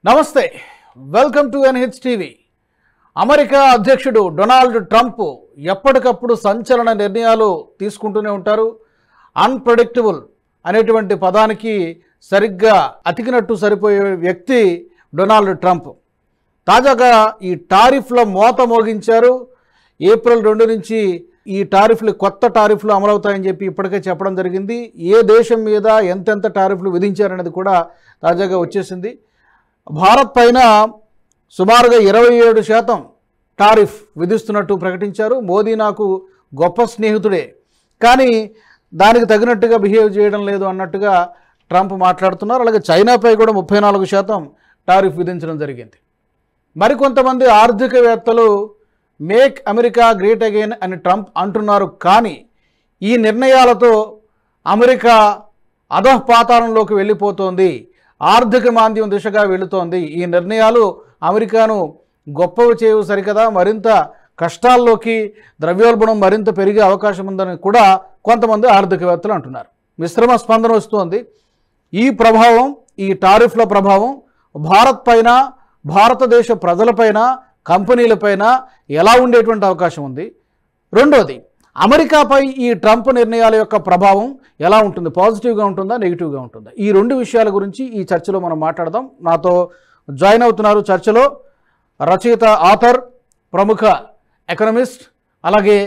నమస్తే welcome to NH TV. America అధ్యక్షుడు Donald Trump ఎప్పటికప్పుడు సంచలన నిర్ణయాలు తీసుకుంటూనే ఉంటారు. అన్ప్రెడిక్టబుల్ అనేటువంటి పదానికి సరిగ్గా అతికినట్టు సరిపోయే వ్యక్తి డొనాల్డ్ ట్రంప్. తాజాగా ఈ టారిఫ్ల మోత మోగించారు. ఏప్రిల్ 2 నుంచి ఈ టారిఫ్లు కొత్త టారిఫ్లు అమలవుతాయని చెప్పి ఇప్పటికే చెప్పడం జరిగింది. ఏ దేశం మీద ఎంతెంత టారిఫ్లు విధించారనేది కూడా తాజాగా వచ్చేసింది. భారత్ పైన సుమారుగా 27% టారిఫ్ విధిస్తున్నట్టు ప్రకటించారు. మోదీ నాకు గొప్ప స్నేహితుడే, కానీ దానికి తగినట్టుగా బిహేవ్ చేయడం లేదు అన్నట్టుగా ట్రంప్ మాట్లాడుతున్నారు. అలాగే చైనాపై కూడా 34% టారిఫ్ విధించడం జరిగింది. మరికొంతమంది ఆర్థికవేత్తలు మేక్ అమెరికా గ్రేట్ అగైన్ అని ట్రంప్ అంటున్నారు. కానీ ఈ నిర్ణయాలతో అమెరికా అధఃపాతాళంలోకి వెళ్ళిపోతోంది, ఆర్థిక మాంద్యం దిశగా వెళుతోంది. ఈ నిర్ణయాలు అమెరికాను గొప్పవి చేయవు సరికదా, మరింత కష్టాల్లోకి, ద్రవ్యోల్బణం మరింత పెరిగే అవకాశం ఉందని కూడా కొంతమంది ఆర్థికవేత్తలు అంటున్నారు. మిశ్రమ స్పందన వస్తోంది. ఈ ప్రభావం, ఈ టారిఫ్ల ప్రభావం భారత్ పైన, భారతదేశ ప్రజలపైన, కంపెనీలపైన ఎలా ఉండేటువంటి అవకాశం ఉంది? రెండోది, అమెరికాపై ఈ ట్రంప్ నిర్ణయాల యొక్క ప్రభావం ఎలా ఉంటుంది? పాజిటివ్గా ఉంటుందా, నెగిటివ్గా ఉంటుందా? ఈ రెండు విషయాల గురించి ఈ చర్చలో మనం మాట్లాడదాం. నాతో జాయిన్ అవుతున్నారు చర్చలో రచయిత, ఆథర్, ప్రముఖ ఎకనమిస్ట్, అలాగే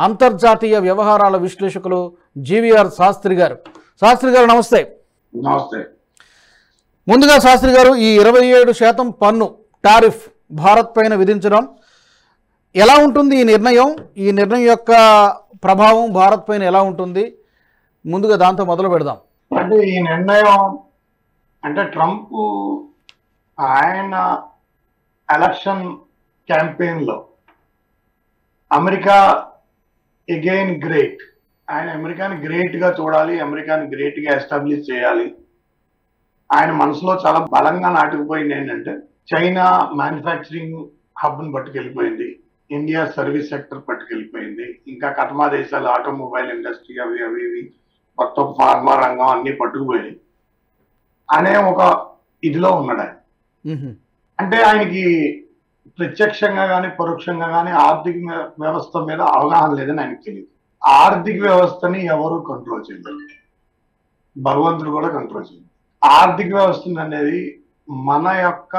అంతర్జాతీయ వ్యవహారాల విశ్లేషకులు జీవీఆర్ శాస్త్రి గారు. శాస్త్రి గారు నమస్తే. నమస్తే. ముందుగా శాస్త్రి గారు, ఈ 27% పన్ను టారిఫ్ భారత్ పైన విధించడం ఎలా ఉంటుంది? ఈ నిర్ణయం యొక్క ప్రభావం భారత్ పైన ఎలా ఉంటుంది? ముందుగా దాంతో మొదలు పెడదాం. అంటే ఈ నిర్ణయం అంటే ట్రంప్ ఆయన ఎలక్షన్ క్యాంపెయిన్ లో అమెరికా అగైన్ గ్రేట్, ఆయన అమెరికాని గ్రేట్ గా చూడాలి, అమెరికాని గ్రేట్ గా ఎస్టాబ్లిష్ చేయాలి. ఆయన మనసులో చాలా బలంగా నాటుకుపోయింది ఏంటంటే చైనా మ్యానుఫ్యాక్చరింగ్ హబ్ ని పట్టుకెళ్ళిపోయింది, ఇండియా సర్వీస్ సెక్టర్ పట్టుకెళ్ళిపోయింది, ఇంకా కటమా దేశాలు ఆటోమొబైల్ ఇండస్ట్రీ అవి మొత్తం ఫార్మా రంగం అన్ని పట్టుకుపోయింది అనే ఒక ఇదిలో ఉన్నాడు ఆయన. అంటే ఆయనకి ప్రత్యక్షంగా కానీ పరోక్షంగా కానీ ఆర్థిక వ్యవస్థ మీద అవగాహన లేదని ఆయనకు తెలియదు. ఆర్థిక వ్యవస్థని ఎవరు కంట్రోల్ చేయలేదు, భగవంతుడు కూడా కంట్రోల్ చేయలేదు. ఆర్థిక వ్యవస్థ అనేది మన యొక్క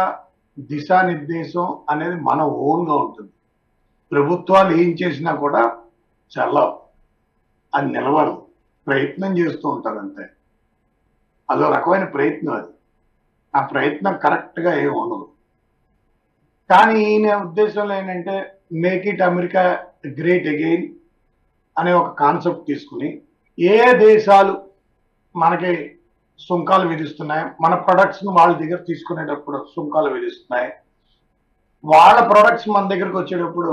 దిశానిర్దేశం అనేది మన ఓన్గా ఉంటుంది. ప్రభుత్వాలు ఏం చేసినా కూడా చల్లవు, అది నిలబడదు, ప్రయత్నం చేస్తూ ఉంటారు అంతే. అదో రకమైన ప్రయత్నం అది. ఆ ప్రయత్నం కరెక్ట్గా ఏమి ఉండదు. కానీ ఈయన ఉద్దేశంలో ఏంటంటే make it America great again అనే ఒక కాన్సెప్ట్ తీసుకుని ఏ దేశాలు మనకి సుంకాలు విధిస్తున్నాయి, మన ప్రొడక్ట్స్ని వాళ్ళ దగ్గర తీసుకునేటప్పుడు సుంకాలు విధిస్తున్నాయి, వాళ్ళ ప్రొడక్ట్స్ మన దగ్గరకు వచ్చేటప్పుడు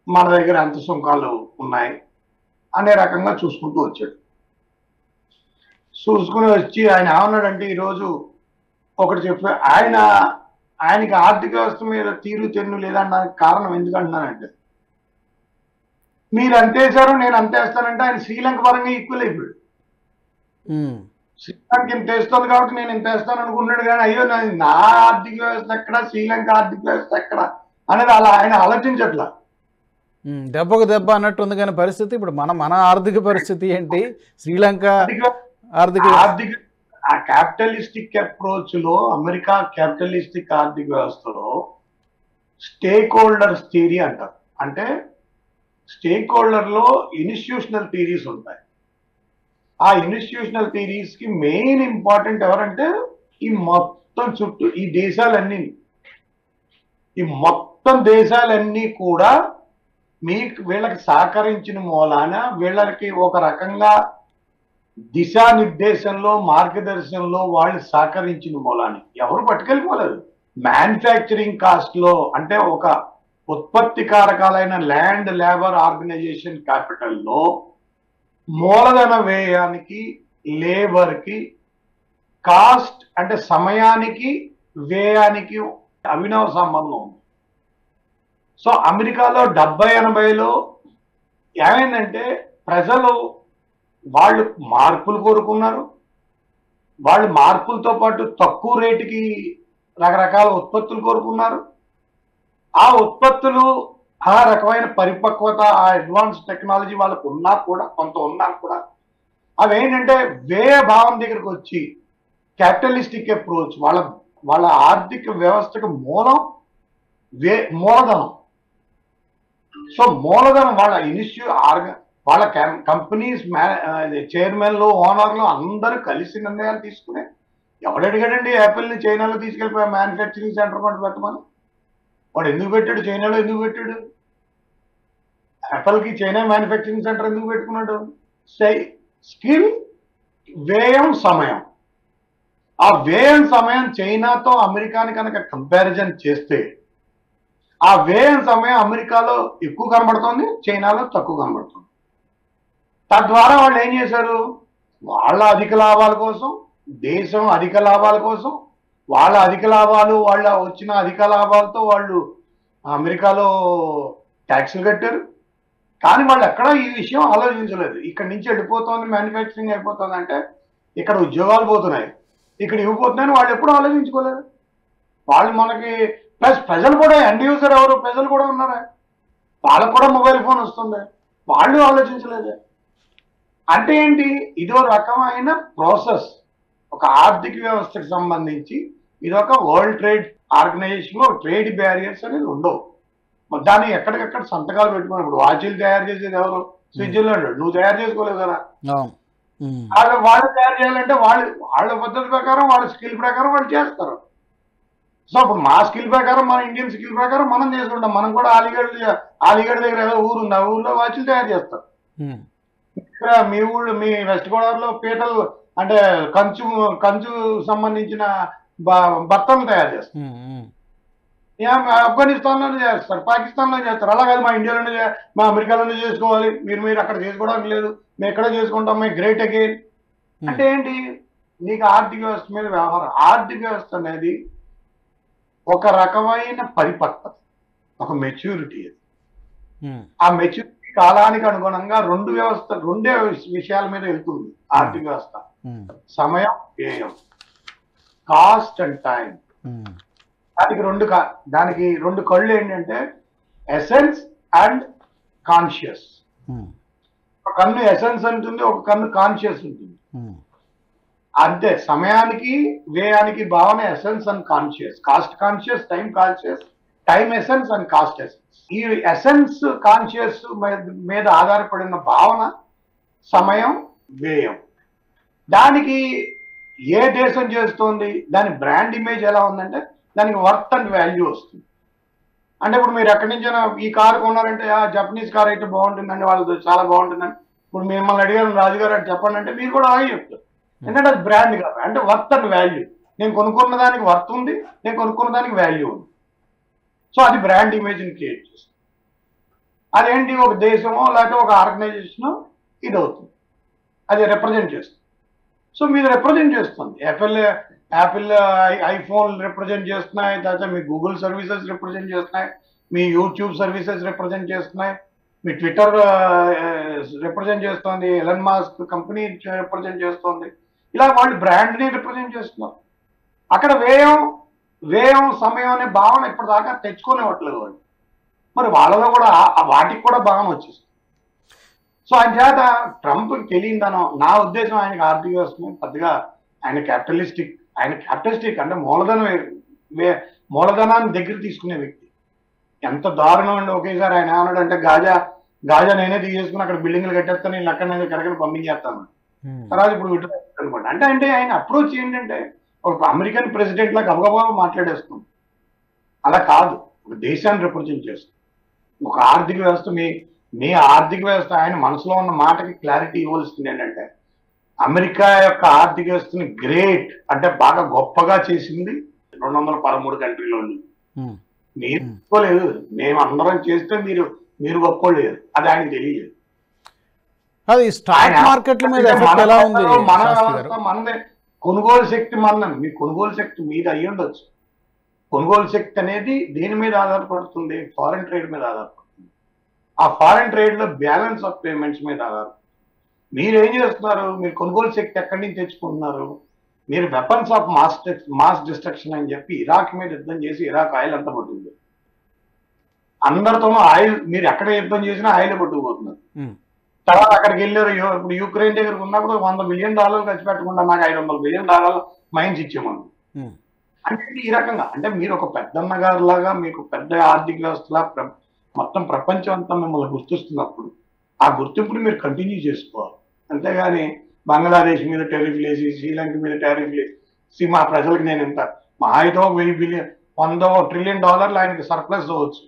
మన దగ్గర ఎంత సుంకాలు ఉన్నాయి అనే రకంగా చూసుకుంటూ వచ్చాడు. చూసుకుని వచ్చి ఆయన ఏమన్నాడంటే ఈరోజు ఒకటి చెప్పి ఆయనకి ఆర్థిక వ్యవస్థ మీద తీరు తెన్ను లేదనడానికి కారణం ఎందుకంటున్నానంటే, మీరు అంతేశారు నేను అంతేస్తానంటే ఆయన శ్రీలంక పరంగా ఈక్వల్ అయిపోయాడు. శ్రీలంక ఇంత వేస్తుంది కాబట్టి నేను ఇంత వేస్తాను అనుకున్నాడు, కానీ అయ్యో నా ఆర్థిక వ్యవస్థ ఎక్కడ, శ్రీలంక ఆర్థిక వ్యవస్థ ఎక్కడ అనేది అలా ఆయన ఆలోచించట్లా. దెబ్బకు దెబ్బ అన్నట్టు ఉంది. కానీ పరిస్థితి ఇప్పుడు మన ఆర్థిక పరిస్థితి ఏంటి? శ్రీలంక ఆర్థిక ఆ క్యాపిటలిస్టిక్ అప్రోచ్ లో, అమెరికా క్యాపిటలిస్టిక్ ఆర్థిక వ్యవస్థలో స్టేక్ హోల్డర్స్ థియరీ అంటారు. అంటే స్టేక్ హోల్డర్ లో ఇన్స్టిట్యూషనల్ థియరీస్ ఉంటాయి. ఆ ఇన్స్టిట్యూషనల్ థియరీస్ కి మెయిన్ ఇంపార్టెంట్ ఎవరంటే ఈ మొత్తం చుట్టూ ఈ మొత్తం దేశాలన్నీ కూడా వీళ్ళకి సహకరించిన మూలాన, వీళ్ళకి ఒక రకంగా దిశానిర్దేశంలో, మార్గదర్శనంలో వాళ్ళు సహకరించిన మూలాన్ని ఎవరు పట్టుకెళ్ళిపోలేదు. మ్యానుఫ్యాక్చరింగ్ కాస్ట్ లో అంటే ఒక ఉత్పత్తి కారకాలైన ల్యాండ్ లేబర్ ఆర్గనైజేషన్ క్యాపిటల్లో మూలధన వ్యయానికి, లేబర్కి, కాస్ట్ అంటే సమయానికి, వ్యయానికి అవినవ సంబంధం ఉంది. సో అమెరికాలో 70-80లో ఏమైందంటే ప్రజలు వాళ్ళు మార్పులు కోరుకున్నారు, వాళ్ళు మార్పులతో పాటు తక్కువ రేటుకి రకరకాల ఉత్పత్తులు కోరుకున్నారు. ఆ ఉత్పత్తులు ఆ రకమైన పరిపక్వత, ఆ అడ్వాన్స్ టెక్నాలజీ వాళ్ళకు ఉన్నా కూడా, కొంత ఉన్నా కూడా, అవి ఏంటంటే వ్యయ భావం దగ్గరకు వచ్చి క్యాపిటలిస్టిక్ అప్రోచ్, వాళ్ళ ఆర్థిక వ్యవస్థకు మూలం మూలధనం. సో మూలధనం వాళ్ళ వాళ్ళ కంపెనీస్ చైర్మన్లు, ఓనర్లు అందరూ కలిసి నిర్ణయాలు తీసుకునే. ఎవడు అడిగాడండి యాపిల్ని చైనాలో తీసుకెళ్ళిపోయా మ్యానుఫ్యాక్చరింగ్ సెంటర్ కూడా పెట్టమని? వాడు ఎందుకు పెట్టాడు? చైనాలో ఎందుకు పెట్టాడు? యాపిల్కి చైనా మ్యానుఫ్యాక్చరింగ్ సెంటర్ ఎందుకు పెట్టుకున్నాడు? స్కిల్, వ్యయం, సమయం. ఆ వ్యయం సమయం చైనాతో అమెరికాని కనుక కంపారిజన్ చేస్తే ఆ వ్యయం సమయం అమెరికాలో ఎక్కువ కనబడుతుంది, చైనాలో తక్కువ కనబడుతుంది. తద్వారా వాళ్ళు ఏం చేశారు? వాళ్ళ అధిక లాభాల కోసం, దేశం అధిక లాభాల కోసం, వాళ్ళ అధిక లాభాలు, వాళ్ళ వచ్చిన అధిక లాభాలతో వాళ్ళు అమెరికాలో ట్యాక్సులు కట్టారు. కానీ వాళ్ళు ఎక్కడా ఈ విషయం ఆలోచించలేదు. ఇక్కడ నుంచి వెళ్ళిపోతుంది, మ్యానుఫ్యాక్చరింగ్ అయిపోతుంది అంటే ఇక్కడ ఉద్యోగాలు పోతున్నాయి, ఇక్కడ ఇవ్వబోతున్నాయని వాళ్ళు ఎప్పుడూ ఆలోచించుకోలేదు. వాళ్ళు మనకి ప్లస్ ప్రజలు కూడా, ఎండ్ యూజర్ ఎవరు? ప్రజలు కూడా ఉన్నారా? వాళ్ళకు కూడా మొబైల్ ఫోన్ వస్తుంది, వాళ్ళు ఆలోచించలేదు. అంటే ఏంటి? ఇదో రకమైన ప్రాసెస్. ఒక ఆర్థిక వ్యవస్థకు సంబంధించి ఇదొక వరల్డ్ ట్రేడ్ ఆర్గనైజేషన్ లో ట్రేడ్ బ్యారియర్స్ అనేది ఉండవు. దాన్ని ఎక్కడికక్కడ సంతకాలు పెట్టుకుని, ఇప్పుడు వాచీలు తయారు చేసేది ఎవరు? స్విట్జర్లాండ్. నువ్వు తయారు చేసుకోలేవు కదా. వాళ్ళు తయారు చేయాలంటే వాళ్ళ పద్ధతి ప్రకారం, వాళ్ళ స్కిల్ ప్రకారం వాళ్ళు చేస్తారు. సో ఇప్పుడు మా స్కిల్ ప్రకారం, మన ఇండియన్ స్కిల్ ప్రకారం మనం చేసుకుంటాం. మనం కూడా అలీగఢ్ దగ్గర ఏదో ఊరు ఉంది, ఆ ఊర్లో వాచీలు తయారు చేస్తారు. ఇక్కడ మీ ఊళ్ళో, మీ వెస్ట్ గోదావరిలో పీటలు అంటే కంచు సంబంధించిన బట్టలు తయారు చేస్తారు. ఆఫ్ఘనిస్తాన్లోనే చేస్తారు, పాకిస్తాన్లో చేస్తారు. అలా కాదు మా ఇండియాలోనే, మా అమెరికాలోనే చేసుకోవాలి, మీరు అక్కడ చేసుకోవడానికి లేదు, మేము ఎక్కడ చేసుకుంటాం, మేము గ్రేట్ అగైన్. అంటే ఏంటి? నీకు ఆర్థిక వ్యవస్థ మీద వ్యవహారం. ఆర్థిక వ్యవస్థ అనేది ఒక రకమైన పరిపక్వత, ఒక మెచ్యూరిటీ. ఆ మెచ్యూరిటీ కాలానికి అనుగుణంగా రెండే విషయాల మీద వెళ్తుంది ఆర్థిక వ్యవస్థ: సమయం, వ్యయం, కాస్ట్ అండ్ టైం. దానికి రెండు కళ్ళు ఏంటంటే ఎసెన్స్ అండ్ కాన్షియస్. ఒక కన్ను ఎసెన్స్ ఉంటుంది, ఒక కన్ను కాన్షియస్ ఉంటుంది. అంతే. సమయానికి, వ్యయానికి భావన essence and conscious. Cost conscious, time conscious, time essence and cost essence. ఈ ఎసెన్స్ కాన్షియస్ మీద ఆధారపడిన భావన సమయం, వ్యయం. దానికి ఏ దేశం చేస్తోంది, దాని బ్రాండ్ ఇమేజ్ ఎలా ఉందంటే దానికి వర్త్ అండ్ వాల్యూ వస్తుంది. అంటే ఇప్పుడు మీరు ఎక్కడి నుంచైనా ఈ కారు కొన్నారంటే, జపనీస్ కార్ అయితే బాగుంటుందండి, వాళ్ళది చాలా బాగుంటుందని. ఇప్పుడు మిమ్మల్ని అడిగారు, రాజుగారు అంటే చెప్పండి అంటే మీరు కూడా అలాగే చెప్తారు. ఎందుకంటే అది బ్రాండ్ కాదు, అంటే వర్త్ అండ్ వాల్యూ. నేను కొనుక్కున్న దానికి వర్త్ ఉంది, నేను కొనుక్కున్న దానికి వాల్యూ ఉంది. సో అది బ్రాండ్ ఇమేజ్ని క్రియేట్ చేస్తుంది. అదేంటి? ఒక దేశమో లేకపోతే ఒక ఆర్గనైజేషనో ఇది అవుతుంది, అది రిప్రజెంట్ చేస్తుంది. సో మీరు రిప్రజెంట్ చేస్తుంది. యాపిల్ ఐఫోన్ రిప్రజెంట్ చేస్తున్నాయి, తర్వాత మీ గూగుల్ సర్వీసెస్ రిప్రజెంట్ చేస్తున్నాయి, మీ యూట్యూబ్ సర్వీసెస్ రిప్రజెంట్ చేస్తున్నాయి, మీ ట్విట్టర్ రిప్రజెంట్ చేస్తుంది, ఎలన్ మాస్క్ కంపెనీ రిప్రజెంట్ చేస్తుంది. ఇలా వాళ్ళు బ్రాండ్ని రిప్రజెంట్ చేస్తున్నారు. అక్కడ వ్యయం, సమయం అనే భావన ఇప్పటిదాకా తెచ్చుకునేవట్లేదు వాళ్ళు. మరి వాళ్ళలో కూడా వాటికి కూడా భావన వచ్చేస్తుంది. సో ఆయన చేత ట్రంప్కి తెలియదనో, నా ఉద్దేశం ఆయనకి ఆర్థిక వ్యవస్థ పెద్దగా, ఆయన క్యాపిటలిస్టిక్ అంటే మూలధనాన్ని దగ్గర తీసుకునే వ్యక్తి. ఎంత దారుణం అండి! ఒకేసారి ఆయన ఏమన్నాడు అంటే, గాజా నేనే తీసేసుకుని అక్కడ బిల్డింగ్లు కట్టేస్తాను, నేను అక్కడ ఎక్కడికైనా పంపించేస్తాను. తర్వాత ఇప్పుడు విడుదల అంటే ఆయన అప్రోచ్ ఏంటంటే ఒక అమెరికన్ ప్రెసిడెంట్ లాగా గబగబా మాట్లాడేస్తుంది. అలా కాదు, ఒక దేశాన్ని రిప్రజెంట్ చేస్తుంది. ఒక ఆర్థిక వ్యవస్థ, మీ ఆర్థిక వ్యవస్థ, ఆయన మనసులో ఉన్న మాటకి క్లారిటీ ఇవ్వాల్సింది ఏంటంటే, అమెరికా యొక్క ఆర్థిక వ్యవస్థని గ్రేట్ అంటే బాగా గొప్పగా చేసింది 213 కంట్రీలోని. మీరు గొప్పలేదు, మేము అందరం చేస్తే మీరు గొప్పలేదు, అది ఆయన తెలియదు. అది స్టాక్ మార్కెట్ల మీద ఎఫెక్ట్ ఎలా ఉంది? మన వ్యవస్థ మనదే, కొనుగోలు శక్తి మనది. మీ కొనుగోలు శక్తి మీద అయ్యి ఉండొచ్చు. కొనుగోలు శక్తి అనేది దేని మీద ఆధారపడుతుంది? ఫారెన్ ట్రేడ్ మీద ఆధారపడుతుంది. ఆ ఫారెన్ ట్రేడ్ లో బ్యాలెన్స్ ఆఫ్ పేమెంట్స్ మీద ఆధారపడుతుంది. మీరు ఏం చేస్తున్నారు? మీరు కొనుగోలు శక్తి ఎక్కడి నుంచి తెచ్చుకుంటున్నారు? మీరు వెపన్స్ ఆఫ్ మాస్ డిస్ట్రక్షన్ అని చెప్పి ఇరాక్ మీద యుద్ధం చేసి ఇరాక్ ఆయిల్ అంతా పట్టుకుంది. అందరితోనూ ఆయిల్, మీరు ఎక్కడ యుద్ధం చేసినా ఆయిల్ పట్టుకుపోతున్నారు. తర్వాత అక్కడికి వెళ్ళారు. ఇప్పుడు యూక్రెయిన్ దగ్గరకు ఉన్నప్పుడు $100 బిలియన్ ఖర్చు పెట్టకుండా నాకు $500 బిలియన్ మైన్స్ ఇచ్చేమను. అంటే ఈ రకంగా అంటే మీరు ఒక పెద్దన్న గారు లాగా మీకు పెద్ద ఆర్థిక వ్యవస్థలా మొత్తం ప్రపంచం అంతా మిమ్మల్ని గుర్తిస్తున్నప్పుడు ఆ గుర్తింపుని మీరు కంటిన్యూ చేసుకోవాలి. అంతేగాని బంగ్లాదేశ్ మీద టెరిఫ్లు వేసి, శ్రీలంక మీద టెరిఫ్లు వేసి మా ప్రజలకు నేను ఎంత మా అయితే $100 ట్రిలియన్ ఆయనకి సర్ప్లస్ అవ్వచ్చు.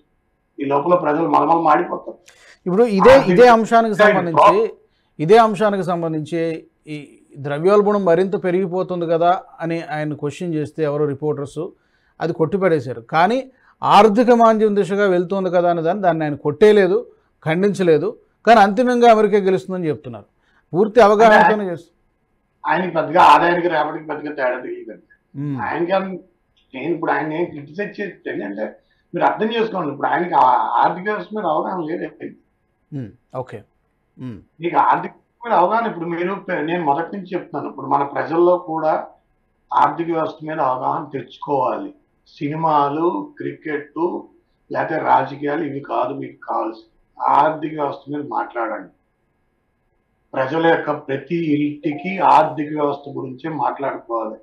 ఈ లోపల ప్రజలు మలమలు మాడిపోతారు. ఇప్పుడు ఇదే అంశానికి సంబంధించి ఈ ద్రవ్యోల్బణం మరింత పెరిగిపోతుంది కదా అని ఆయన క్వశ్చన్ చేస్తే ఎవరో రిపోర్టర్స్ అది కొట్టిపడేశారు. కానీ ఆర్థిక మాంద్యం దిశగా వెళ్తుంది కదా అని దాన్ని ఆయన కొట్టేయలేదు, ఖండించలేదు. కానీ అంతిమంగా అమెరికా గెలుస్తుందని చెప్తున్నారు. పూర్తి అవగాహనతోనే చేస్తారు. ఆయనకి పెద్దగా ఆదాయానికి రేపటికి పెద్దగా తేడా తెలియదండి. ఆయనకి నేను ఇప్పుడు ఆయన ఏం క్రిటిసైజ్ చేస్తే అంటే మీరు అర్థం చేసుకోండి, ఇప్పుడు ఆయనకి ఆర్థిక వ్యవస్థ మీద అవగాహన లేదు. ఓకే, మీకు ఆర్థిక మీద అవగాహన ఇప్పుడు నేను మొదటి నుంచి చెప్తున్నాను, ఇప్పుడు మన ప్రజల్లో కూడా ఆర్థిక వ్యవస్థ మీద అవగాహన తెచ్చుకోవాలి. సినిమాలు, క్రికెట్ లేకపోతే రాజకీయాలు ఇవి కాదు మీకు కావాల్సి. ఆర్థిక వ్యవస్థ మీద మాట్లాడండి. ప్రజల యొక్క ప్రతి ఇంటికి ఆర్థిక వ్యవస్థ గురించే మాట్లాడుకోవాలి.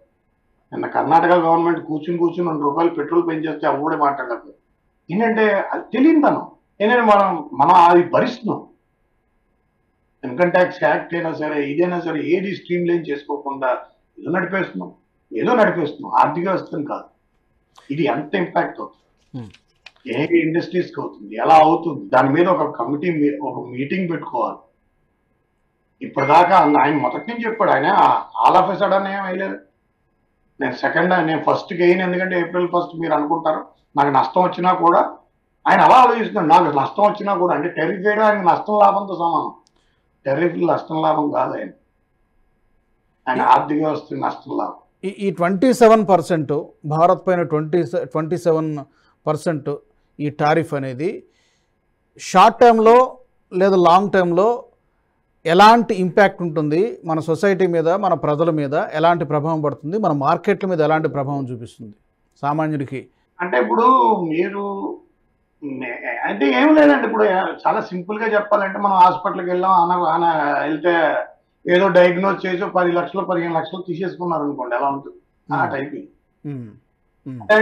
నిన్న కర్ణాటక గవర్నమెంట్ కూర్చుని $2 పెట్రోల్ పెంచేస్తే అవ్వడే మాట్లాడలేదు. ఏంటంటే అది తెలియదాను. ఏంటంటే మనం అది భరిస్తున్నాం. ఇన్కమ్ ట్యాక్స్ యాక్ట్ అయినా సరే, ఇదైనా సరే, ఏది స్ట్రీమ్ లైన్ చేసుకోకుండా ఏదో నడిపేస్తున్నాం. ఆర్థిక వ్యవస్థను కాదు. ఇది ఎంత ఇంపాక్ట్ అవుతుంది, ఏ ఇండస్ట్రీస్కి అవుతుంది, ఎలా అవుతుంది, దాని మీద ఒక కమిటీ, ఒక మీటింగ్ పెట్టుకోవాలి. ఇప్పటిదాకా ఆయన మొదటి నుంచి చెప్పాడు. ఆయన ఆల్ ఆఫ్ ఎ సడన్ ఏం అయ్యలేదు. నేను ఫస్ట్కి అయిన, ఎందుకంటే April 1 మీరు అనుకుంటారు నాకు నష్టం వచ్చినా కూడా ఆయన అలా ఆలోచిస్తున్నాడు. నాకు నష్టం వచ్చినా కూడా అంటే టెరిఫ్ వేయడం ఆయనకు నష్టం లాభంతో సమానం. టెరిఫ్లు నష్టం లాభం కాదు, ఆయన ఆర్థిక వ్యవస్థ నష్టం లాభం. ఈ 27% భారత్ పైన 27% ఈ టారిఫ్ అనేది షార్ట్ టర్మ్లో లేదా లాంగ్ టర్మ్లో ఎలాంటి ఇంపాక్ట్ ఉంటుంది, మన సొసైటీ మీద, మన ప్రజల మీద ఎలాంటి ప్రభావం పడుతుంది, మన మార్కెట్ల మీద ఎలాంటి ప్రభావం చూపిస్తుంది సామాన్యుడికి? అంటే ఇప్పుడు మీరు అంటే ఏం లేదండి. ఇప్పుడు చాలా సింపుల్గా చెప్పాలంటే మనం హాస్పిటల్కి వెళ్ళాం, వెళ్తే ఏదో డయాగ్నోజ్ చేసి 10 లక్షలు 15 లక్షలు తీసేసుకున్నారు అనుకోండి, ఎలా ఉంటుంది ఆ టైప్. అంటే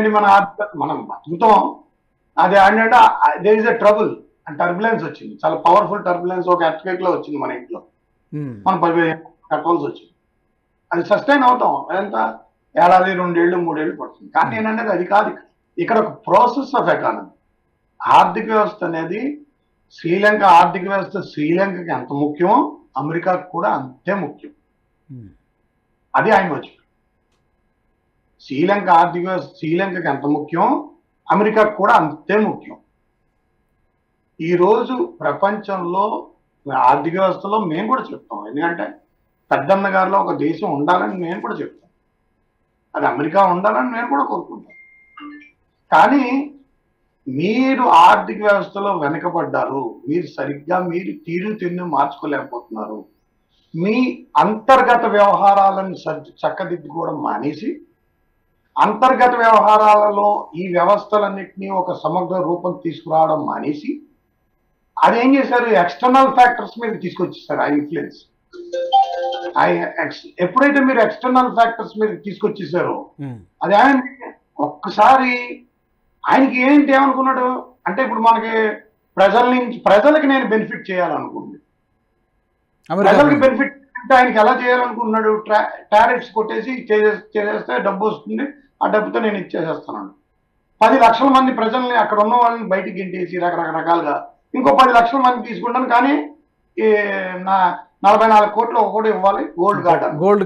మనం బతుకుతాం. అది ఏంటంటే there is a trouble and turbulence వచ్చింది, చాలా పవర్ఫుల్ టర్బులెన్స్, ఒక ఎర్త్క్వేక్ లో వచ్చింది మన ఇంట్లో, మనం 15 కట్టాల్సి వచ్చింది. అది సస్టైన్ అవుతాం, ఎంత ఏడాది 2 ఏళ్ళు 3 ఏళ్ళు పడుతుంది. కానీ ఏంటంటే అది కాదు. ఇక్కడ ఒక ప్రాసెస్ ఆఫ్ ఎకానమీ, ఆర్థిక వ్యవస్థ అనేది శ్రీలంక ఆర్థిక వ్యవస్థ శ్రీలంకకి ఎంత ముఖ్యమో అమెరికాకు కూడా అంతే ముఖ్యం. అది ఆయన వచ్చి శ్రీలంక ఆర్థిక వ్యవస్థ శ్రీలంకకి ఎంత ముఖ్యం అమెరికాకు కూడా అంతే ముఖ్యం. ఈరోజు ప్రపంచంలో ఆర్థిక వ్యవస్థలో మేము కూడా చెప్తాం, ఎందుకంటే పెద్దన్న గారిలో ఒక దేశం ఉండాలని నేను కూడా చెప్తాను, అది అమెరికా ఉండాలని నేను కూడా కోరుకుంటాను. కానీ మీరు ఆర్థిక వ్యవస్థలో వెనకబడ్డారు, మీరు సరిగ్గా మీరు తీరు మార్చుకోలేకపోతున్నారు. మీ అంతర్గత వ్యవహారాలను చక్కదిద్దుకోవడం మానేసి అంతర్గత వ్యవహారాలలో ఈ వ్యవస్థలన్నింటినీ ఒక సమగ్ర రూపం తీసుకురావడం మానేసి అదేం చేశారు, ఎక్స్టర్నల్ ఫ్యాక్టర్స్ మీద తీసుకొచ్చేసారు ఆ ఇన్ఫ్లుయెన్స్. ఎప్పుడైతే మీరు ఎక్స్టర్నల్ ఫ్యాక్టర్స్ మీద తీసుకొచ్చేసారో అది ఆయన ఒక్కసారి ఆయనకి ఏమనుకున్నాడు అంటే, ఇప్పుడు మనకి ప్రజలకి నేను బెనిఫిట్ చేయాలనుకుంది, ప్రజలకి బెనిఫిట్ అంటే ఆయనకి ఎలా చేయాలనుకున్నాడు, టారిఫ్స్ కొట్టేసి చేసేస్తే డబ్బు వస్తుంది, ఆ డబ్బుతో నేను ఇచ్చేసేస్తున్నాను. 10 లక్షల మంది ప్రజల్ని అక్కడ ఉన్న వాళ్ళని బయటికి గింటేసి రకరకాలుగా ఇంకో 10 లక్షల మంది తీసుకుంటాను, కానీ 44 కోట్లు ఒకటి ఇవ్వాలి గోల్డ్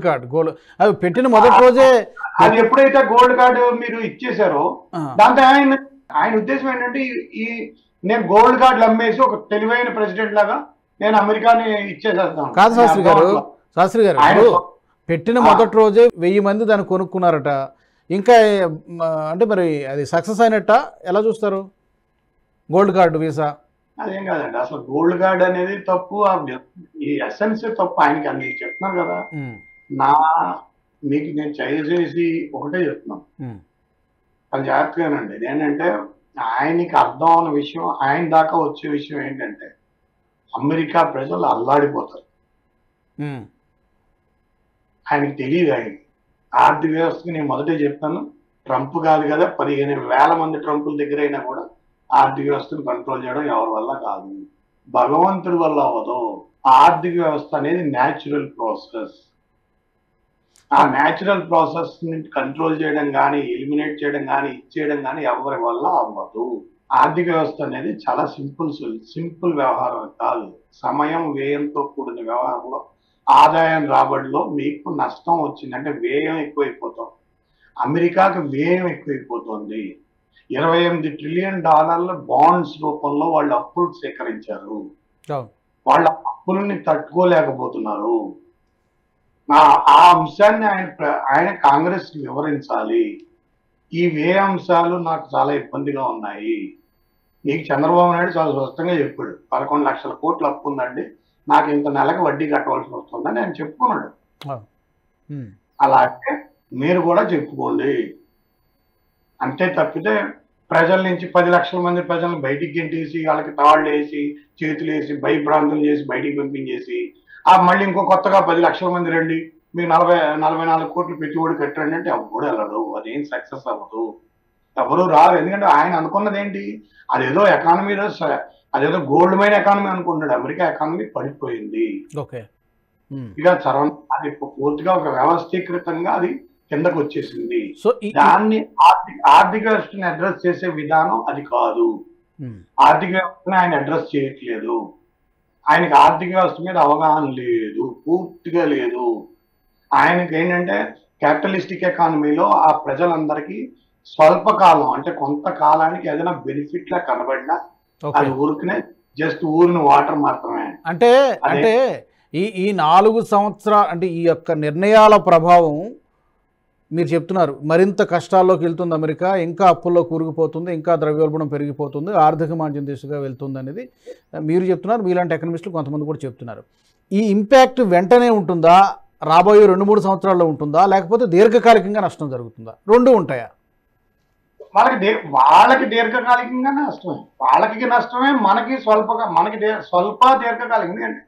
కార్డ్ అవి పెట్టిన మొదటి రోజే. అది ఎప్పుడైతే గోల్డ్ కార్డు మీరు ఇచ్చేసారో దాంతో ఆయన ఉద్దేశం ఏంటంటే, నేను గోల్డ్ కార్డులు అమ్మేసి ఒక తెలివైన ప్రెసిడెంట్ లాగా నేను అమెరికాని ఇచ్చేసేస్తాను. కాదు శాస్త్రి గారు పెట్టిన మొదటి రోజే 1000 మంది దాన్ని కొనుక్కున్నారట. ఇంకా అంటే మరి అది సక్సెస్ అయినట్ట ఎలా చూస్తారు గోల్డ్ కార్డు వీసా? అదేం కాదండి, అసలు గోల్డ్ కార్డ్ అనేది తప్పు, ఈ ఎసెన్స్ తప్పు. ఆయనకి అన్ని చెప్తున్నారు కదా, మీకు నేను చేసి ఒకటే చెప్తున్నాను, అది జాగ్రత్తగానండి. ఏంటంటే ఆయనకి అర్థం అన్న విషయం, ఆయన దాకా వచ్చే విషయం ఏంటంటే అమెరికా ప్రజలు అల్లాడిపోతారు. ఆయనకి తెలియదు. ఆయనకి ఆర్థిక వ్యవస్థకి నేను మొదటే చెప్తాను, ట్రంప్ కాదు కదా, 15,000 మంది ట్రంపుల దగ్గర అయినా కూడా ఆర్థిక వ్యవస్థను కంట్రోల్ చేయడం ఎవరి వల్ల కాదు, భగవంతుడి వల్ల అవ్వదు. ఆర్థిక వ్యవస్థ అనేది న్యాచురల్ ప్రాసెస్. ఆ న్యాచురల్ ప్రాసెస్ ని కంట్రోల్ చేయడం కానీ, ఎలిమినేట్ చేయడం కానీ, ఇచ్చేయడం కానీ ఎవరి వల్ల అవ్వదు. ఆర్థిక వ్యవస్థ అనేది చాలా సింపుల్ వ్యవహారం కాదు. సమయం వ్యయంతో కూడిన వ్యవహారంలో ఆదాయం రాబడిలో మీకు నష్టం వచ్చిందంటే వ్యయం ఎక్కువైపోతుంది. అమెరికాకు వ్యయం ఎక్కువైపోతుంది. $28 ట్రిలియన్ బాండ్స్ రూపంలో వాళ్ళు అప్పులు సేకరించారు. వాళ్ళ అప్పులని తట్టుకోలేకపోతున్నారు. ఆ అంశాన్ని ఆయన కాంగ్రెస్ వివరించాలి. ఈ వ్యయ అంశాలు నాకు చాలా ఇబ్బందిగా ఉన్నాయి. నీకు చంద్రబాబు నాయుడు చాలా స్పష్టంగా చెప్పాడు, 11 లక్షల కోట్ల అప్పు ఉందండి, నాకు ఇంత నెలకు వడ్డీ కట్టవలసి వస్తుందని ఆయన చెప్పుకున్నాడు. అలాగే మీరు కూడా చెప్పుకోండి. అంతే తప్పితే ప్రజల నుంచి 10 లక్షల మంది ప్రజలను బయటికి గెంటేసి, వాళ్ళకి తాళ్ళు వేసి, చేతులు వేసి, భయభ్రాంతులు చేసి బయటికి పంపించేసి, మళ్ళీ ఇంకో కొత్తగా 10 లక్షల మంది రండి, మీకు 44 కోట్లు పెట్టుబడి కట్టండి అంటే అప్పుడు వెళ్ళడు. అదేం సక్సెస్ అవ్వదు, ఎవరు రారు. ఎందుకంటే ఆయన అనుకున్నది ఏంటి, అదేదో ఎకానమీలో అదేదో గోల్డ్ మైన్ ఎకానమీ అనుకుంటున్నాడు. అమెరికా ఎకానమీ పడిపోయింది. ఇక అది పూర్తిగా ఒక వ్యవస్థీకృతంగా అది కిందకు వచ్చేసింది. సో దాన్ని ఆర్థిక వ్యవస్థని అడ్రస్ చేసే విధానం అది కాదు. ఆర్థిక వ్యవస్థని ఆయన అడ్రస్ చేయట్లేదు. ఆయనకి ఆర్థిక వ్యవస్థ మీద అవగాహన లేదు, పూర్తిగా లేదు. ఆయనకి ఏంటంటే క్యాపిటలిస్టిక్ ఎకానమీలో ఆ ప్రజలందరికీ స్వల్పకాలం అంటే కొంతకాలానికి ఏదైనా బెనిఫిట్ లా కనబడినా అది ఊరికనే జస్ట్ ఊరిని వాటర్ మాత్రమే. అంటే ఈ 4 సంవత్సరాలు అంటే ఈ యొక్క నిర్ణయాల ప్రభావం మీరు చెప్తున్నారు మరింత కష్టాల్లోకి వెళ్తుంది అమెరికా, ఇంకా అప్పుల్లో కూరుకుపోతుంది, ఇంకా ద్రవ్యోల్బణం పెరిగిపోతుంది, ఆర్థిక మాంద్యం దిశగా వెళ్తుంది అనేది మీరు చెప్తున్నారు, మీలాంటి ఎకనమిస్టులు కొంతమంది కూడా చెప్తున్నారు. ఈ ఇంపాక్ట్ వెంటనే ఉంటుందా, రాబోయే 2-3 సంవత్సరాల్లో ఉంటుందా, లేకపోతే దీర్ఘకాలికంగా నష్టం జరుగుతుందా? రెండు ఉంటాయా? వాళ్ళకి దీర్ఘకాలికంగా నష్టమే, వాళ్ళకి నష్టమే, మనకి స్వల్ప దీర్ఘకాలికం. ఎందుకంటే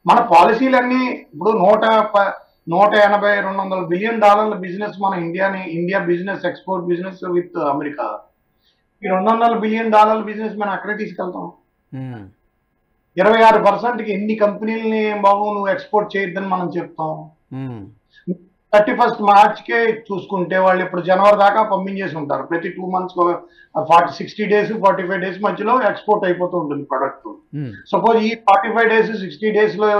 మన పాలసీలన్నీ ఇప్పుడు 180-200 బిలియన్ డాలర్ల బిజినెస్ మన India business, export business with America. ఈ 200 బిలియన్ డాలర్ల బిజినెస్ మనం అక్కడే తీసుకెళ్తాం. 26%కి ఎన్ని కంపెనీలని బాబు నువ్వు ఎక్స్పోర్ట్ చేయొద్దని మనం చెప్తాం. 31 మార్చ్కే చూసుకుంటే వాళ్ళు ఇప్పుడు జనవరి దాకా పంపించేసి ఉంటారు. ప్రతి 2 months 60 days 45 days మధ్యలో ఎక్స్పోర్ట్ అయిపోతూ ఉంటుంది ప్రొడక్ట్. సపోజ్ ఈ 45 days 60 days లో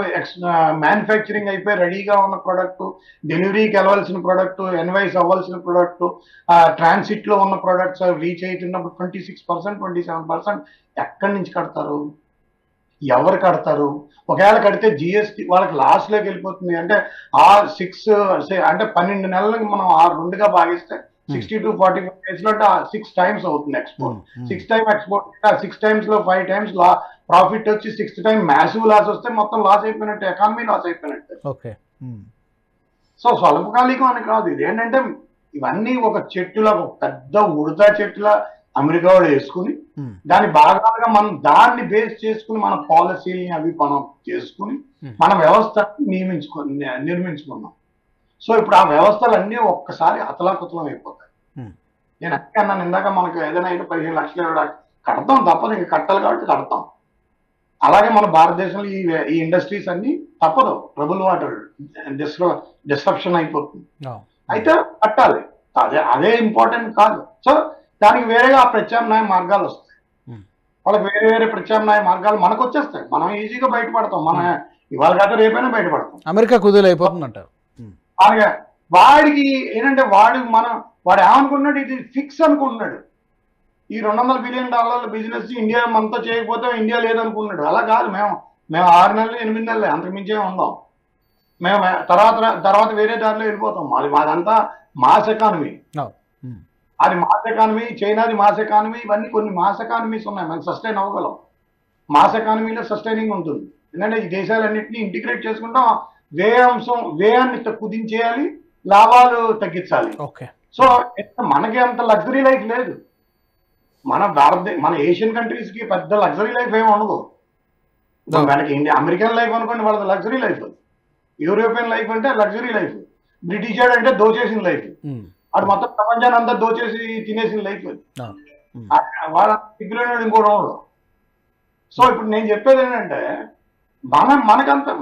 మ్యానుఫ్యాక్చరింగ్ అయిపోయి రెడీగా ఉన్న ప్రొడక్ట్, డెలివరీకి వెళ్ళవలసిన ప్రొడక్ట్, ఎన్వైస్ అవ్వాల్సిన ప్రొడక్ట్, ట్రాన్సిట్ లో ఉన్న ప్రొడక్ట్స్ రీచ్ అవుతున్నప్పుడు 26% 27% ఎక్కడి నుంచి కడతారు? ఎవరు కడతారు? ఒకవేళ కడితే జిఎస్టీ వాళ్ళకి లాస్ లోకి వెళ్ళిపోతుంది. అంటే ఆ 12 నెలలకి మనం 2గా భాగిస్తే 60 to 45 days లో 6 times అవుతుంది ఎక్స్పోర్ట్. 6 times ఎక్స్పోర్ట్, 6 times లో 5 times ప్రాఫిట్ వచ్చి 6th time మ్యాసివ్ లాస్ వస్తే మొత్తం లాస్ అయిపోయినట్టు, ఎకానమీ లాస్ అయిపోయినట్టు. సో స్వల్పకాలికం అని కాదు ఇది. ఏంటంటే ఇవన్నీ ఒక చెట్టులా, ఒక పెద్ద ఉడతా చెట్టులా అమెరికా వాడు వేసుకుని దాని భాగాలుగా మనం దాన్ని బేస్ చేసుకుని మన పాలసీలని అవి మనం చేసుకుని మన వ్యవస్థ నిర్మించుకున్నాం. సో ఇప్పుడు ఆ వ్యవస్థలన్నీ ఒక్కసారి అతలాకుతలం అయిపోతాయి. నేను అక్కడ అన్నాను ఇందాక, మనకు ఏదైనా 15 లక్షలు కడతాం, తప్పదు, ఇంకా కట్టాలి కాబట్టి కడతాం. అలాగే మన భారతదేశంలో ఈ ఇండస్ట్రీస్ అన్ని తప్పదు, ట్రబుల్ వాటర్ డిస్ట్రప్షన్ అయిపోతుంది. అయితే కట్టాలి, అదే ఇంపార్టెంట్ కాదు. సో దానికి వేరేగా ప్రత్యామ్నాయ మార్గాలు వస్తాయి. వాళ్ళకి వేరే ప్రత్యామ్నాయ మార్గాలు మనకు వచ్చేస్తాయి. మనం ఈజీగా బయటపడతాం. మన ఇవాళ కాక రేపైనా బయటపడతాం. అమెరికా కుదిరైపోతుంది అంటారు. అలాగే వాడికి ఏంటంటే వాడు ఏమనుకున్నాడు, ఇది ఫిక్స్ అనుకుంటున్నాడు. ఈ $200 బిలియన్ బిజినెస్ ఇండియా మనతో చేయకపోతే ఇండియా లేదనుకున్నాడు. అలా కాదు. మేము 6 నెలలు 8 నెలలు అంతకుమించే ఉందాం. మేము తర్వాత వేరే దారిలో వెళ్ళిపోతాం. మాదంతా మాస్ ఎకానమీ. అది మాస్ ఎకానమీ, చైనాది మాస్ ఎకానమీ, ఇవన్నీ కొన్ని మాస్ ఎకానమీస్ ఉన్నాయి. మనం సస్టైన్ అవ్వగలం. మాస్ ఎకానమీలో సస్టైనింగ్ ఉంటుంది. ఎందుకంటే ఈ దేశాలన్నింటినీ ఇంటిగ్రేట్ చేసుకుంటాం. వ్యయాన్ని కుదించేయాలి, లాభాలు తగ్గించాలి. ఓకే. సో మనకి అంత లగ్జరీ లైఫ్ లేదు. మన ఏషియన్ కంట్రీస్ కి పెద్ద లగ్జరీ లైఫ్ ఏమి ఉండదు. మనకి ఇండియా అమెరికన్ లైఫ్ అనుకోండి, వాళ్ళది లగ్జరీ లైఫ్. యూరోపియన్ లైఫ్ అంటే లగ్జరీ లైఫ్. బ్రిటిష్ అంటే దోచేసిన లైఫ్. అటు మొత్తం ప్రపంచాన్ని అంతా దోచేసి తినేసిన లైఫ్. వాళ్ళ సిగ్గులేనాడు ఇంకోటి ఉండదు. సో ఇప్పుడు నేను చెప్పేది ఏంటంటే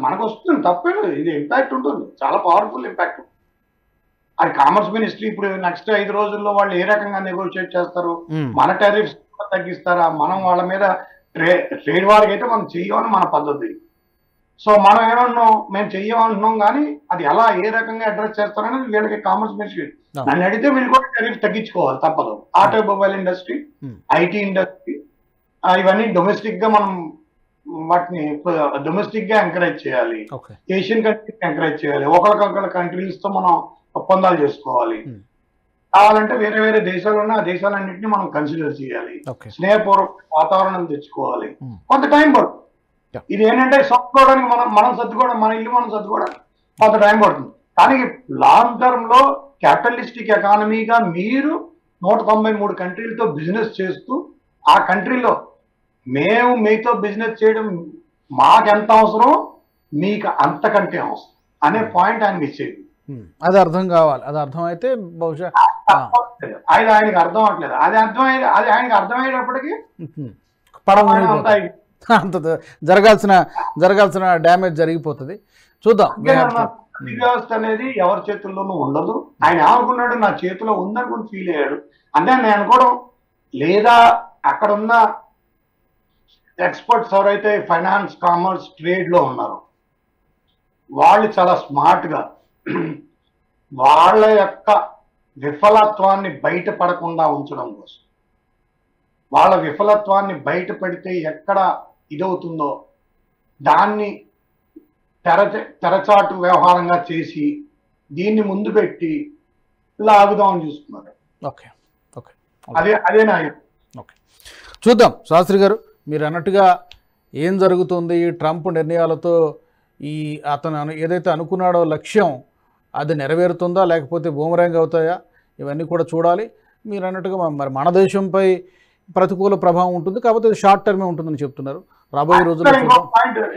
మనకు వస్తుంది తప్పేది, ఇది ఇంపాక్ట్ ఉంటుంది, చాలా పవర్ఫుల్ ఇంపాక్ట్. అది కామర్స్ మినిస్ట్రీ ఇప్పుడు నెక్స్ట్ 5 రోజుల్లో వాళ్ళు ఏ రకంగా నెగోషియేట్ చేస్తారు, మన టారిఫ్స్ తగ్గిస్తారా, మనం వాళ్ళ మీద ట్రేడ్ వార్కి అయితే మనం చెయ్యమని మన పద్ధతి. సో మనం ఏమన్నాం, మేము చెయ్యమంటున్నాం, కానీ అది ఎలా ఏ రకంగా అడ్రస్ చేస్తారనేది వీళ్ళకి కామర్స్ మినిస్ట్రీ. నన్ను అడిగితే వీళ్ళు కూడా టారిఫ్ తగ్గించుకోవాలి తప్పదు. ఆటోమొబైల్ ఇండస్ట్రీ, ఐటీ ఇండస్ట్రీ, ఇవన్నీ డొమెస్టిక్ గా మనం వాటిని డొమెస్టిక్ గా ఎంకరేజ్ చేయాలి. ఏషియన్ కంట్రీస్ ఎంకరేజ్ చేయాలి. ఒకరికొకరి కంట్రీస్ తో మనం ఒప్పందాలు చేసుకోవాలి. కావాలంటే వేరే వేరే దేశాలు ఉన్న ఆ దేశాలన్నింటినీ మనం కన్సిడర్ చేయాలి. స్నేహపూర్వక వాతావరణం తెచ్చుకోవాలి. కొంత టైం పడుతుంది. ఇది ఏంటంటే సర్దుకోవడానికి మనం సర్దుకోవడం, మన ఇల్లు మనం సర్దుకోవడానికి కొంత టైం పడుతుంది. కానీ లాంగ్ టర్మ్ లో క్యాపిటలిస్టిక్ ఎకానమీగా మీరు 193 కంట్రీలతో బిజినెస్ చేస్తూ ఆ కంట్రీలో మేము మీతో బిజినెస్ చేయడం మాకెంత అవసరం, మీకు అంతకంటే అవసరం అనే పాయింట్ ఆయన మిస్ చేయండి. అది అర్థం కావాలి. అది అర్థమైతే బహుశా అది ఆయనకి అర్థం అవట్లేదు. అది ఆయనకి అర్థమయ్యేటప్పటికి అంత జరగాల్సిన డ్యామేజ్ జరిగిపోతుంది. చూద్దాం. వ్యవస్థ అనేది ఎవరి చేతుల్లోనూ ఉండదు. ఆయన ఏమనుకున్నాడు, నా చేతిలో ఉందనుకుని ఫీల్ అయ్యాడు. అంటే నేను అనుకోవడం లేదా అక్కడ ఉన్న ఎక్స్పర్ట్స్ ఎవరైతే ఫైనాన్స్, కామర్స్, ట్రేడ్ లో ఉన్నారో వాళ్ళు చాలా స్మార్ట్ గా వాళ్ళ యొక్క విఫలత్వాన్ని బయటపడకుండా ఉంచడం కోసం, వాళ్ళ విఫలత్వాన్ని బయటపడితే ఎక్కడ ఇదవుతుందో దాన్ని తెరచాటు వ్యవహారంగా చేసి దీన్ని ముందు పెట్టి లాగుదామని చూస్తున్నారు. అదే నా చూద్దాం. శాస్త్రి గారు, మీరు అన్నట్టుగా ఏం జరుగుతుంది ట్రంప్ నిర్ణయాలతో? అతను ఏదైతే అనుకున్నాడో లక్ష్యం అది నెరవేరుతుందా లేకపోతే బూమరాంగ్ అవుతాయా, ఇవన్నీ కూడా చూడాలి. మీరు అన్నట్టుగా మరి మన దేశంపై ప్రతికూల ప్రభావం ఉంటుంది, కాకపోతే ఇది షార్ట్ టర్మే ఉంటుందని చెప్తున్నారు. రాబోయే రోజుల్లో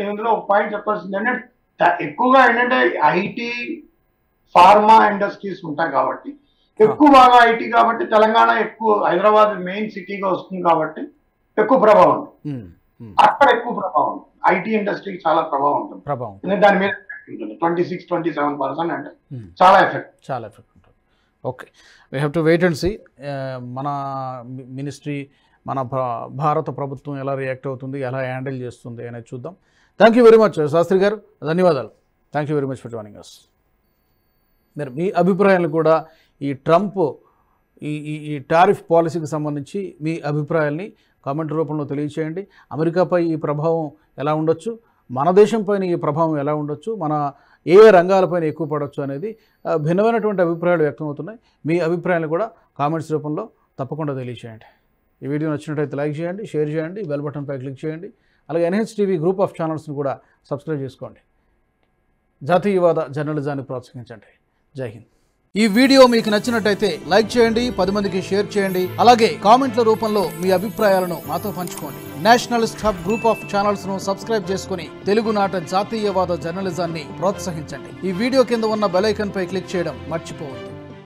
ఇందులో పాయింట్ చెప్పాల్సింది ఏంటంటే ఎక్కువగా ఏంటంటే ఐటీ, ఫార్మా ఇండస్ట్రీస్ ఉంటాయి కాబట్టి ఎక్కువ బాగా ఐటీ కాబట్టి తెలంగాణ ఎక్కువ, హైదరాబాద్ మెయిన్ సిటీగా వస్తుంది కాబట్టి ఎక్కువ ప్రభావం ఉంటుంది. అక్కడ ఎక్కువ ప్రభావం ఉంటుంది. ఐటీ ఇండస్ట్రీకి చాలా ప్రభావం ఉంటుంది. దాని మీద 26-27% అంటే చాలా ఎఫెక్ట్ ఉంటుంది. Okay, we have to wait and see. మన మినిస్ట్రీ, మన భారత ప్రభుత్వం ఎలా రియాక్ట్ అవుతుంది, ఎలా హ్యాండిల్ చేస్తుంది అనేది చూద్దాం. Thank you very much Shastri garu, ధన్యవాదాలు. Thank you very much for joining us. మరి మీ అభిప్రాయాలు కూడా ఈ ట్రంప్ ఈ టారిఫ్ పాలసీకి సంబంధించి మీ అభిప్రాయాల్ని కామెంట్ రూపంలో తెలియచేయండి. అమెరికాపై ఈ ప్రభావం ఎలా ఉండొచ్చు, మన దేశంపైన ఈ ప్రభావం ఎలా ఉండొచ్చు, మన ఏ రంగాలపైన ఎక్కువ పడవచ్చు అనేది భిన్నమైనటువంటి అభిప్రాయాలు వ్యక్తమవుతున్నాయి. మీ అభిప్రాయాలు కూడా కామెంట్స్ రూపంలో తప్పకుండా తెలియచేయండి. ఈ వీడియో నచ్చినట్టయితే లైక్ చేయండి, షేర్ చేయండి, బెల్ బటన్పై క్లిక్ చేయండి. అలాగే NHTV గ్రూప్ ఆఫ్ ఛానల్స్ని కూడా సబ్స్క్రైబ్ చేసుకోండి. జాతీయవాద జర్నలిజాన్ని ప్రోత్సహించండి. జై హింద్. ఈ వీడియో మీకు నచ్చినట్టయితే లైక్ చేయండి, 10 మందికి షేర్ చేయండి. అలాగే కామెంట్ల రూపంలో మీ అభిప్రాయాలను మాతో పంచుకోండి. Nationalist hub group of channels ను సబ్స్క్రైబ్ చేసుకుని తెలుగునాట జాతీయవాద జర్నలిజాన్ని ప్రోత్సహించండి. ఈ వీడియో కింద ఉన్న బెల్ ఐకాన్ పై క్లిక్ చేయడం మర్చిపోవద్దు.